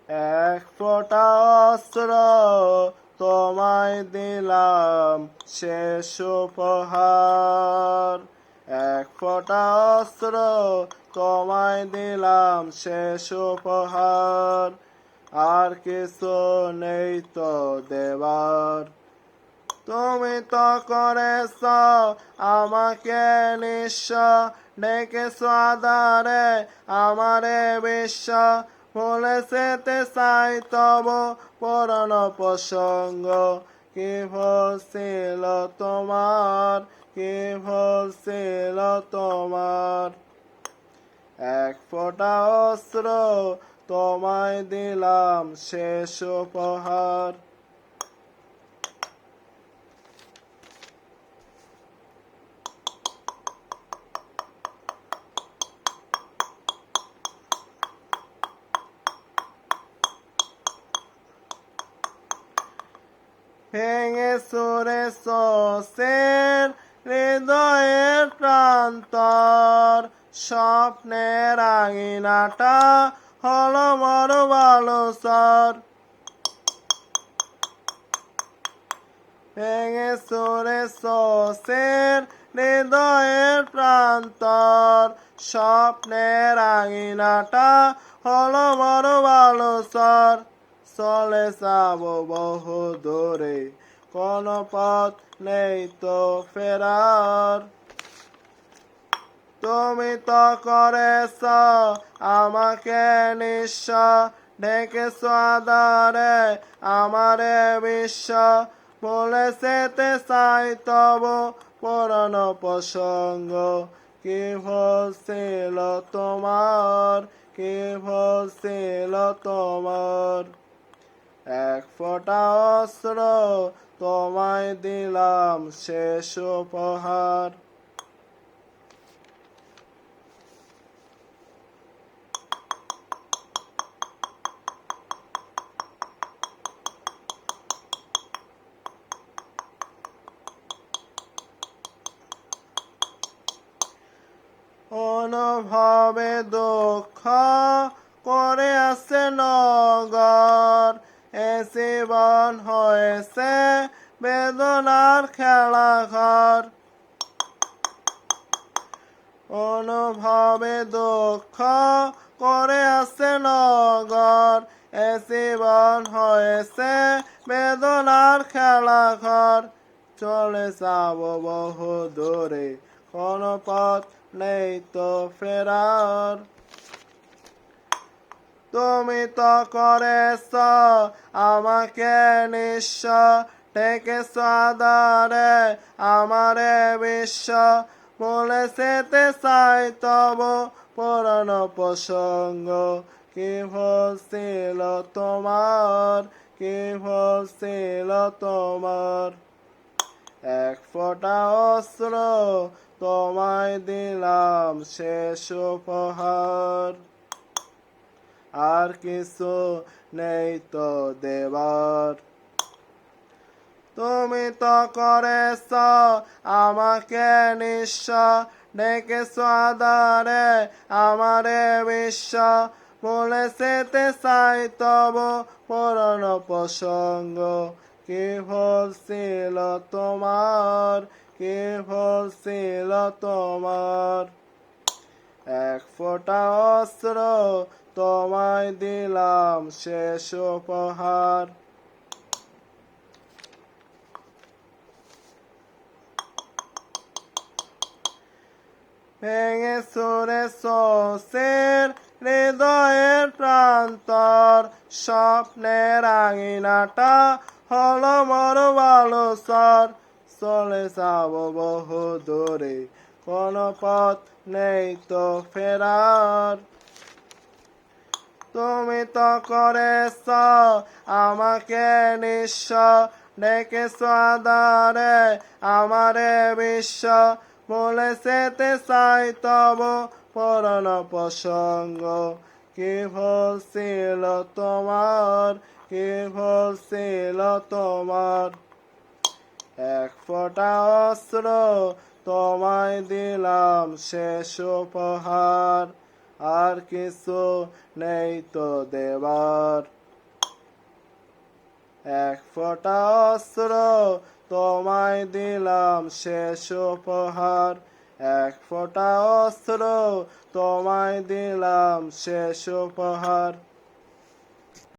এক ফোঁটা অস্ত্র তোমায় দিলাম শেষ উপহার। এক ফোঁটা অস্ত্র তোমায় দিলাম শেষ উপহার। আর কিছু নেই তো দেবার। তুমি তো করেছ আমাকে নিঃস্ব, ডেকেছ আধারে আমারে বিশ্ব। ভুলে যেতে চাই তব পুরনো প্রসঙ্গ। কি ভুল ছিল তোমার, কি ভুল ছিল তোমার। এক ফোঁটা অস্ত্র তোমায় দিলাম শেষ উপহার। ভেঙে চুরে সোসের হৃদয়ের প্রান্তর। স্বপ্নের আঙিনাটা হলো মর বালুচর। ভেঙে চুরে সোসের হৃদয়ের প্রান্তর। স্বপ্নের আঙিনাটা হলো মর বালুচর। চলে যাব বহু দূরে, কোনো পথ নেই তো ফেরার। তুমি তো করেছ আমাকে নিঃস্ব, ডেকেছ আধারে আমারে বিশ্ব। ভুলে যেতে চাই তব পুরনো প্রসঙ্গ। কি ভুল ছিল তোমার, কি ভুল ছিল তোমার। এক ফোঁটা অস্ত্র তোমায় দিলাম শেষ উপহার। অনুভবে দুঃখ করে আছে নগর। এ জীবন হয়েছে বেদনার খেলাঘর। অনুভবে দুঃখ করে আছে নগর। এ জীবন হয়েছে বেদনার খেলাঘর। চলে যাব বহু দূরে, কোনো পথ নেই তো ফেরার। তুমি তো করেছ আমাকে নিঃস্ব, ডেকেছ আধারে আমারে বিশ্ব। ভুলে যেতে চাই তব পুরনো প্রসঙ্গ। কি ভুল ছিল তোমার, কি ভুল ছিল তোমার। এক ফোঁটা অস্ত্র তোমায় দিলাম শেষ উপহার। আর কিছু নেই তো দেবার। তুমি তো করেছ আমাকে নিঃস্ব, ডেকেছ আধারে আমারে বিশ্ব। ভুলে যেতে চাই তব পুরনো প্রসঙ্গ। কি ভুল ছিল তোমার, কি ভুল ছিল তোমার। এক ফোঁটা অস্ত্র তোমায় দিলাম শেষ উপহার। ভেঙে চুরে সোসের হৃদয়ের প্রান্তর। স্বপ্নের আঙিনাটা হলো মর বালুচর। চলে যাব বহু দূরে, কোনো পথ নেই তো ফেরার। তুমি তো করেছ আমাকে নিঃস্ব, ডেকেছ আধারে আমারে বিশ্ব। ভুলে যেতে চাই তব পুরনো প্রসঙ্গ। কি ভুল ছিল তোমার, কি ভুল ছিল তোমার। এক ফোঁটা অস্ত্র তোমায় দিলাম শেষ উপহার। আর কিছু নেই তো দেবার। এক ফোঁটা অস্ত্র তোমায় দিলাম শেষ উপহার। এক ফোঁটা অস্ত্র তোমায় দিলাম শেষ উপহার।